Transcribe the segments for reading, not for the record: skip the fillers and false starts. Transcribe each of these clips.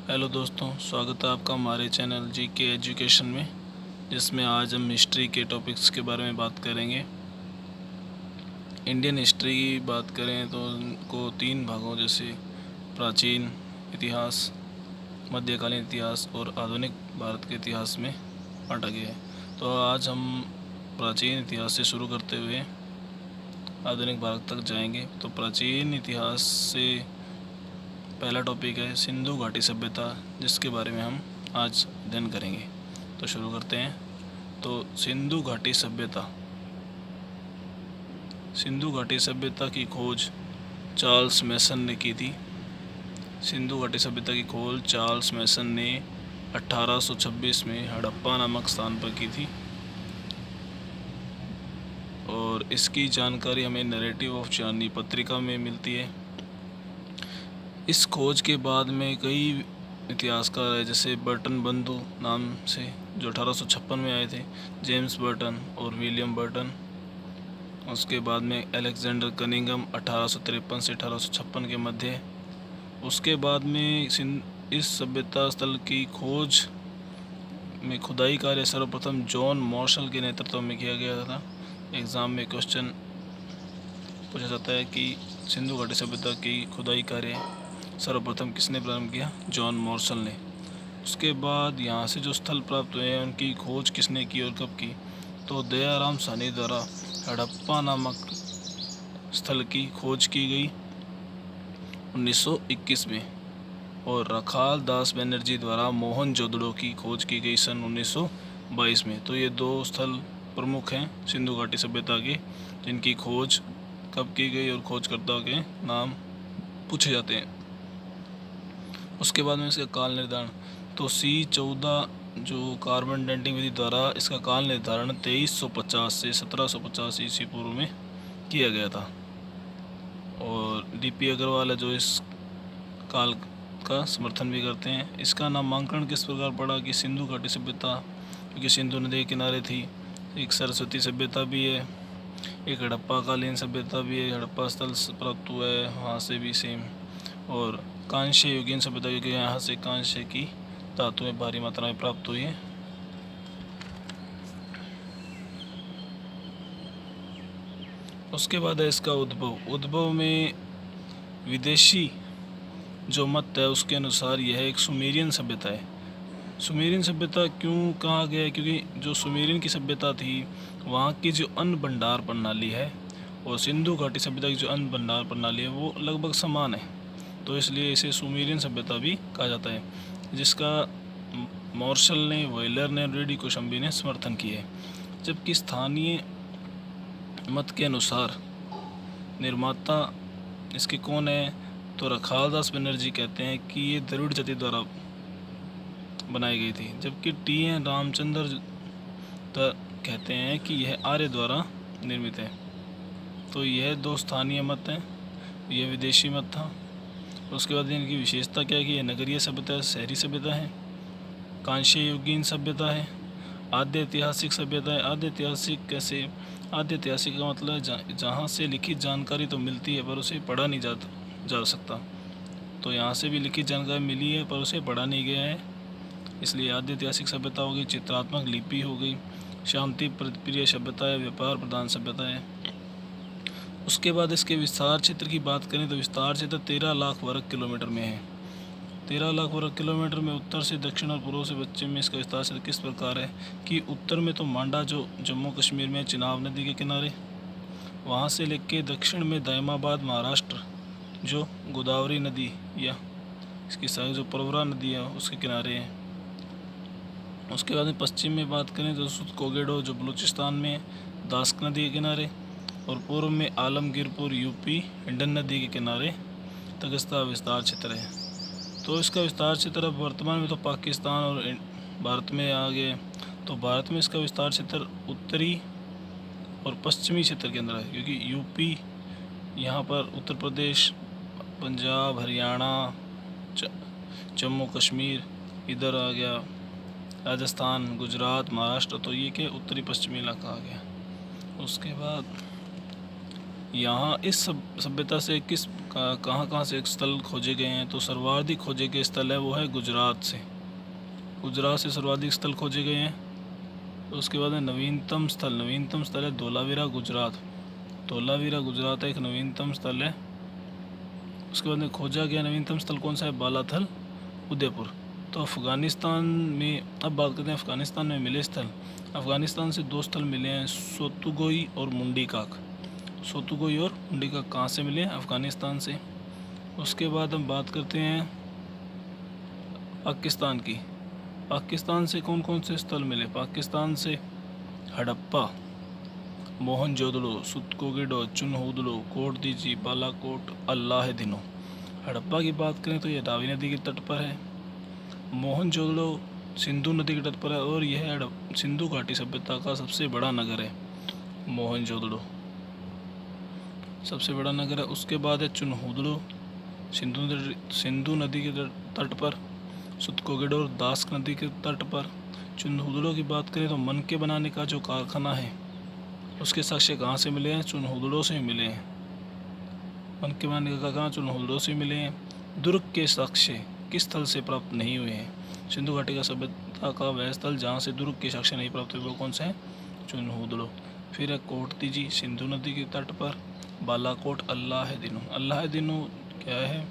Hello दोस्तों, स्वागत है आपका हमारे चैनल जीके एजुकेशन में, जिसमें आज हम हिस्ट्री के टॉपिक्स के बारे में बात करेंगे। इंडियन हिस्ट्री की बात करें तो उनको तीन भागों जैसे प्राचीन इतिहास, मध्यकालीन इतिहास और आधुनिक भारत के इतिहास में बांटा गया है। तो आज हम प्राचीन इतिहास से शुरू करते हुए आधुनिक भारत तक जाएंगे। तो प्राचीन इतिहास से पहला टॉपिक है सिंधु घाटी सभ्यता, जिसके बारे में हम आज अध्ययन करेंगे। तो शुरू करते हैं। तो सिंधु घाटी सभ्यता की खोज चार्ल्स मैसन ने की थी। सिंधु घाटी सभ्यता की खोज चार्ल्स मैसन ने 1826 में हड़प्पा नामक स्थान पर की थी और इसकी जानकारी हमें नैरेटिव ऑफ चांदनी पत्रिका में मिलती है। इस खोज के बाद में कई इतिहासकार है, जैसे बर्टन बंधु नाम से, जो 1856 में आए थे, जेम्स बर्टन और विलियम बर्टन। उसके बाद में अलेक्जेंडर कनिंघम 1853 से 1856 के मध्य। उसके बाद में इस सभ्यता स्थल की खोज में खुदाई कार्य सर्वप्रथम जॉन मार्शल के नेतृत्व में किया गया था। एग्ज़ाम में क्वेश्चन पूछा जाता है कि सिंधु घाटी सभ्यता की खुदाई कार्य सर्वप्रथम किसने प्रारंभ किया? जॉन मार्शल ने। उसके बाद यहाँ से जो स्थल प्राप्त हुए हैं उनकी खोज किसने की और कब की? तो दयाराम साहनी द्वारा हड़प्पा नामक स्थल की खोज की गई 1921 में और रखाल दास बनर्जी द्वारा मोहनजोदड़ो की खोज की गई सन 1922 में। तो ये दो स्थल प्रमुख हैं सिंधु घाटी सभ्यता के, जिनकी खोज कब की गई और खोजकर्ता के नाम पूछे जाते हैं। उसके बाद में इसका काल निर्धारण, तो C14 जो कार्बन डेटिंग विधि द्वारा इसका काल निर्धारण 2350 से 1750 ईस्वी पूर्व में किया गया था और DP अग्रवाल है जो इस काल का समर्थन भी करते हैं। इसका नामांकन किस प्रकार पड़ा कि सिंधु घाटी सभ्यता, क्योंकि सिंधु नदी के किनारे थी। एक सरस्वती सभ्यता भी है, एक हड़प्पा कालीन सभ्यता भी है, हड़प्पा स्थल प्राप्त हुआ है वहाँ से भी सेम, और कांस्य युगीन सभ्यता, क्योंकि यहाँ से कांस्य की धातुएं भारी मात्रा में प्राप्त हुई हैं। उसके बाद है इसका उद्भव में विदेशी जो मत है उसके अनुसार यह एक सुमेरियन सभ्यता है। सुमेरियन सभ्यता क्यों कहा गया है? क्योंकि जो सुमेरियन की सभ्यता थी वहाँ की जो अन्न भंडार प्रणाली है और सिंधु घाटी सभ्यता की जो अन्न भंडार प्रणाली है वो लगभग समान है, तो इसलिए इसे सुमेरियन सभ्यता भी कहा जाता है, जिसका मार्शल ने, वॉयलर ने, रेडी कोशंबी ने समर्थन किया है। जबकि स्थानीय मत के अनुसार निर्माता इसके कौन है? तो रखाल दास बनर्जी कहते हैं कि ये द्रविड़ जाति द्वारा बनाई गई थी, जबकि TN रामचंद्र कहते हैं कि यह आर्य द्वारा निर्मित है। तो यह दो स्थानीय मत हैं, यह विदेशी मत था। उसके बाद इनकी विशेषता क्या है कि यह नगरीय सभ्यता, शहरी सभ्यता है, कांस्य युगीन सभ्यता है, आद्य ऐतिहासिक सभ्यता है। आद्य ऐतिहासिक कैसे? आद्य ऐतिहासिक का मतलब जहाँ से लिखित जानकारी तो मिलती है पर उसे पढ़ा नहीं जा सकता, तो यहाँ से भी लिखित जानकारी मिली है पर उसे पढ़ा नहीं गया है, इसलिए आद्य ऐतिहासिक सभ्यता हो गई। चित्रात्मक लिपि हो गई, शांति प्रिय सभ्यता है, व्यापार प्रधान सभ्यता है। उसके बाद इसके विस्तार क्षेत्र की बात करें तो विस्तार क्षेत्र 13 लाख वर्ग किलोमीटर में है। 13 लाख वर्ग किलोमीटर में उत्तर से दक्षिण और पूर्व से पश्चिम में इसका विस्तार क्षेत्र किस प्रकार है कि उत्तर में तो मांडा जो जम्मू कश्मीर में चिनाब नदी के किनारे, वहाँ से लेके दक्षिण में दायमाबाद महाराष्ट्र जो गोदावरी नदी या इसकी साइड जो प्रवरा नदी है उसके किनारे है। उसके बाद में पश्चिम में बात करें तो कोगेडो जो बलूचिस्तान में, दास्क नदी के किनारे, और पूर्व में आलमगीरपुर UP हिंडन नदी के किनारे तक इसका विस्तार क्षेत्र है। तो इसका विस्तार क्षेत्र अब वर्तमान में तो पाकिस्तान और भारत में आ गए, तो भारत में इसका विस्तार क्षेत्र उत्तरी और पश्चिमी क्षेत्र के अंदर है, क्योंकि UP यहाँ पर उत्तर प्रदेश, पंजाब, हरियाणा, जम्मू कश्मीर इधर आ गया, राजस्थान, गुजरात, महाराष्ट्र, तो ये के उत्तरी पश्चिमी इलाका आ गया। उसके बाद यहाँ इस सभ्यता से कहाँ से स्थल खोजे गए हैं, तो सर्वाधिक खोजे गए स्थल है वो है गुजरात से। गुजरात से सर्वाधिक स्थल खोजे गए हैं। तो उसके बाद है नवीनतम स्थल है धोलावीरा गुजरात। धोलावीरा गुजरात एक नवीनतम स्थल है। उसके बाद में खोजा गया नवीनतम स्थल कौन सा है, बालाथल उदयपुर। तो अफ़गानिस्तान में अब बात करते हैं, अफ़गानिस्तान में मिले स्थल। अफ़गानिस्तान से 2 स्थल मिले हैं, सोतुगोई और मुंडीकाक। सोतुगोई और मुंडीकाक कहाँ से मिले हैं, अफ़गानिस्तान से। उसके बाद हम बात करते हैं पाकिस्तान की। पाकिस्तान से कौन कौन से स्थल मिले, पाकिस्तान से हड़प्पा, मोहनजोदड़ो, सुतकोगिडो, चुनहूदड़ो, कोटदीजी, बालाकोट, अल्लाह दिनो। हड़प्पा की बात करें तो ये रावी नदी के तट पर है। मोहनजोदड़ो सिंधु नदी के तट पर है और यह सिंधु घाटी सभ्यता का सबसे बड़ा नगर है। मोहनजोदड़ो सबसे बड़ा नगर है। उसके बाद है चुनहूदड़ो, सिंधु नदी के तट पर। सुतकोगिडो और दास्क नदी के तट पर। चुनहूदड़ो की बात करें तो मनके बनाने का जो कारखाना है उसके साक्ष्य कहाँ से मिले हैं, चुनहूदड़ो से मिले हैं। मनके बनाने का कारखाना चुनहूदड़ो से मिले हैं। दुर्ग के साक्ष्य किस स्थल से प्राप्त नहीं हुए हैं, सिंधु घाटी का सभ्यता का वह स्थल जहाँ से दुर्ग के साक्ष्य नहीं प्राप्त हुए वो कौन सा है, चुनहूदड़ो। फिर है कोटदीजी, सिंधु नदी के तट पर। बालाकोट, अल्लाह दिनो। अल्लाह दिनो क्या है,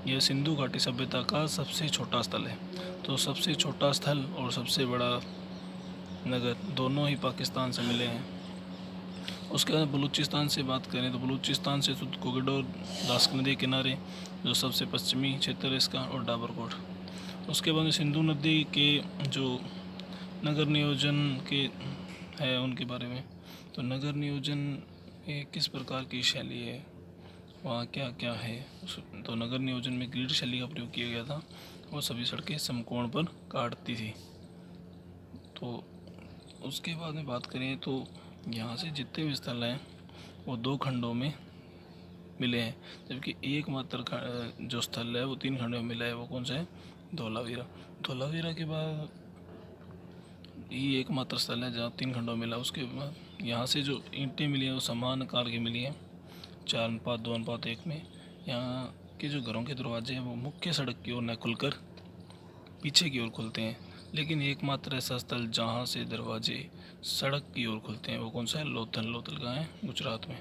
यह सिंधु घाटी सभ्यता का सबसे छोटा स्थल है। तो सबसे छोटा स्थल और सबसे बड़ा नगर दोनों ही पाकिस्तान से मिले हैं। उसके बाद बलूचिस्तान से बात करें तो बलूचिस्तान से सुतकोगिडो, दास्क नदी के किनारे जो सबसे पश्चिमी क्षेत्र है इसका, और डाबरकोट। उसके बाद सिंधु नदी के जो नगर नियोजन के है उनके बारे में। तो नगर नियोजन किस प्रकार की शैली है, वहाँ क्या क्या है। तो नगर नियोजन में ग्रिड शैली का प्रयोग किया गया था। वो सभी सड़कें समकोण पर काटती थी। तो उसके बाद में बात करें तो यहाँ से जितने भी स्थल हैं वो 2 खंडों में मिले हैं, जबकि एकमात्र जो स्थल है वो 3 खंडों में मिला है। वो कौन सा है, धोलावीरा। धोलावीरा के बाद ये एकमात्र स्थल है जहाँ 3 खंडों में मिला। उसके बाद यहाँ से जो ईंटें मिली हैं वो समान आकार की मिली हैं, 4:2:1 में। यहाँ के जो घरों के दरवाजे हैं वो मुख्य सड़क की ओर न खुलकर पीछे की ओर खुलते हैं, लेकिन एकमात्र ऐसा स्थल जहाँ से दरवाजे सड़क की ओर खुलते हैं वो कौन सा है, लोथल। लोथल कहाँ है, गुजरात में।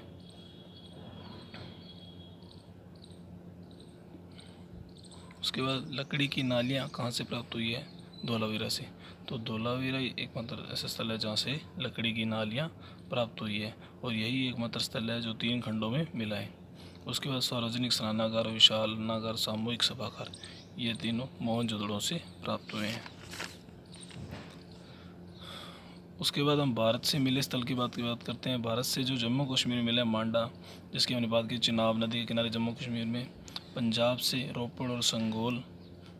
उसके बाद लकड़ी की नालियाँ कहाँ से प्राप्त हुई है, धोलावीरा से। तो धोलावीरा एकमात्र ऐसा स्थल है जहाँ से लकड़ी की नालियाँ प्राप्त हुई है, और यही एकमात्र स्थल है जो 3 खंडों में मिला है। उसके बाद सार्वजनिक स्नानागार, विशालनागार, सामूहिक सभागार, ये तीनों मोहनजोदड़ो से प्राप्त हुए हैं। उसके बाद हम भारत से मिले स्थल की बात करते हैं। भारत से जो जम्मू कश्मीर में मिला है मांडा, जिसकी हमने बात की, चिनाब नदी के किनारे जम्मू कश्मीर में। पंजाब से रोपड़ और संगोल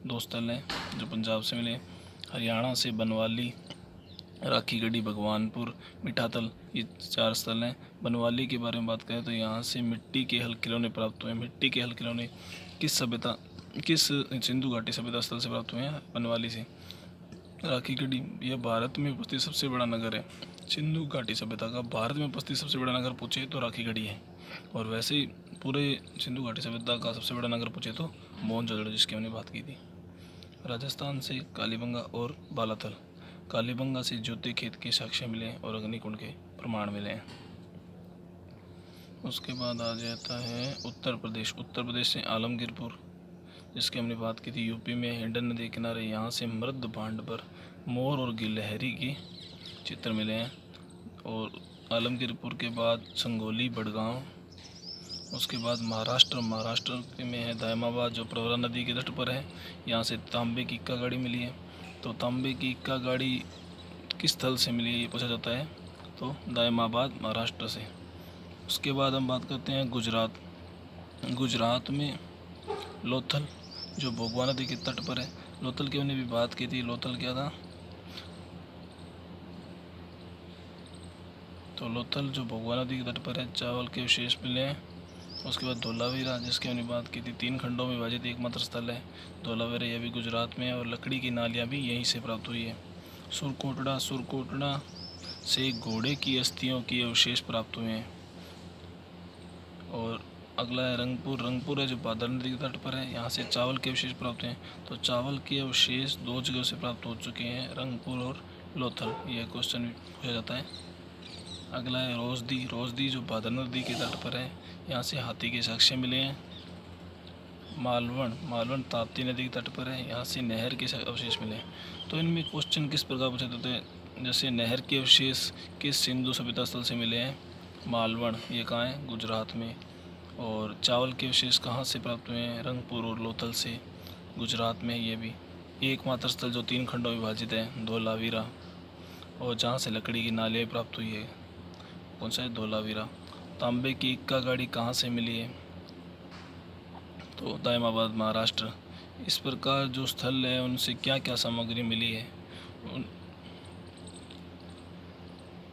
2 स्थल हैं जो पंजाब से मिले। हरियाणा से बनवाली, राखी गढ़ी, भगवानपुर, मिठातल, ये 4 स्थल हैं। बनवाली के बारे में बात करें तो यहाँ से मिट्टी के हल खिलौने प्राप्त हुए हैं। मिट्टी के हल खिलौने किस सिंधु घाटी सभ्यता स्थल से प्राप्त हुए हैं, बनवाली से। राखी गढ़ी, यह भारत में उपस्थित सबसे बड़ा नगर है। सिंधु घाटी सभ्यता का भारत में उपस्थित सबसे बड़ा नगर पूछे तो राखी गढ़ी है, और वैसे ही पूरे सिंधु घाटी सभ्यता का सबसे बड़ा नगर पूछे तो मोहनजोदड़ो, जिसकी हमने बात की थी। राजस्थान से कालीबंगा और बालाथल। कालीबंगा से ज्योति खेत के साक्ष्य मिले और अग्निकुंड के प्रमाण मिले हैं। उसके बाद आ जाता है उत्तर प्रदेश। उत्तर प्रदेश से आलमगीरपुर, जिसकी हमने बात की थी। यूपी में हिंडन नदी किनारे, यहाँ से मृद भांड पर मोर और गिलहरी की चित्र मिले हैं। और आलमगीरपुर के बाद संगोली, बड़गांव। उसके बाद महाराष्ट्र में है दायमाबाद, जो प्रवरा नदी के तट पर है। यहाँ से तांबे की इक्का गाड़ी मिली है। तो तांबे की इक्का गाड़ी किस स्थल से मिली है ये पूछा जाता है, तो दायमाबाद, महाराष्ट्र से। उसके बाद हम बात करते हैं गुजरात। गुजरात में लोथल, जो भोगवा नदी के तट पर है। लोथल की हमने भी बात की थी। लोथल क्या था, तो लोथल जो भोगवा नदी के तट पर है, चावल के अवशेष मिले हैं। उसके बाद धोलावीरा, जिसकी हमने बात की थी, 3 खंडों में विभाजित एकमात्र स्थल है धोलावीरा, यह भी गुजरात में है, और लकड़ी की नालियाँ भी यहीं से प्राप्त हुई है। सुरकोटड़ा से घोड़े की अस्थियों के अवशेष प्राप्त हुए हैं। और अगला है रंगपुर। रंगपुर है जो भादर नदी के तट पर है। यहाँ से चावल के अवशेष प्राप्त हैं। तो चावल के अवशेष 2 जगह से प्राप्त हो चुके हैं, रंगपुर और लोथल। यह क्वेश्चन भी पूछा जाता है। अगला है रोजदी। रोजदी जो भादर नदी के तट पर है। यहाँ से हाथी के साक्ष्य मिले हैं। मालवण। मालवण ताप्ती नदी के तट पर है। यहाँ से नहर के अवशेष मिले हैं। तो इनमें क्वेश्चन किस प्रकार पूछे जाते हैं, जैसे नहर के अवशेष किस सिंधु सभ्यता स्थल से मिले हैं, मालवण, ये कहाँ है, गुजरात में। और चावल के अवशेष कहाँ से प्राप्त हुए हैं, रंगपुर और लोथल से, गुजरात में। ये भी एकमात्र स्थल जो 3 खंडों में विभाजित है, धोलावीरा। और जहाँ से लकड़ी की नालियाँ प्राप्त हुई है, कौन सा है, धोलावीरा। तांबे की इक्का गाड़ी कहाँ से मिली है, तो दायमाबाद, महाराष्ट्र। इस प्रकार जो स्थल है उनसे क्या क्या सामग्री मिली है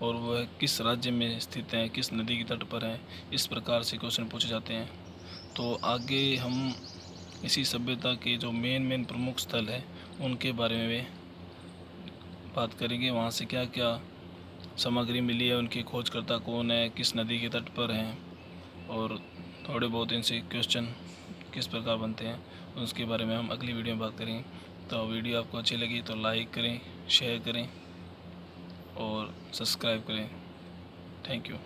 और वह किस राज्य में स्थित हैं, किस नदी के तट पर हैं, इस प्रकार से क्वेश्चन पूछे जाते हैं। तो आगे हम इसी सभ्यता के जो मेन प्रमुख स्थल है उनके बारे में बात करेंगे। वहाँ से क्या क्या सामग्री मिली है, उनके खोजकर्ता कौन है, किस नदी के तट पर हैं, और थोड़े बहुत इनसे क्वेश्चन किस प्रकार बनते हैं उसके बारे में हम अगली वीडियो में बात करेंगे। तो वीडियो आपको अच्छी लगी तो लाइक करें, शेयर करें और सब्सक्राइब करें। Thank you.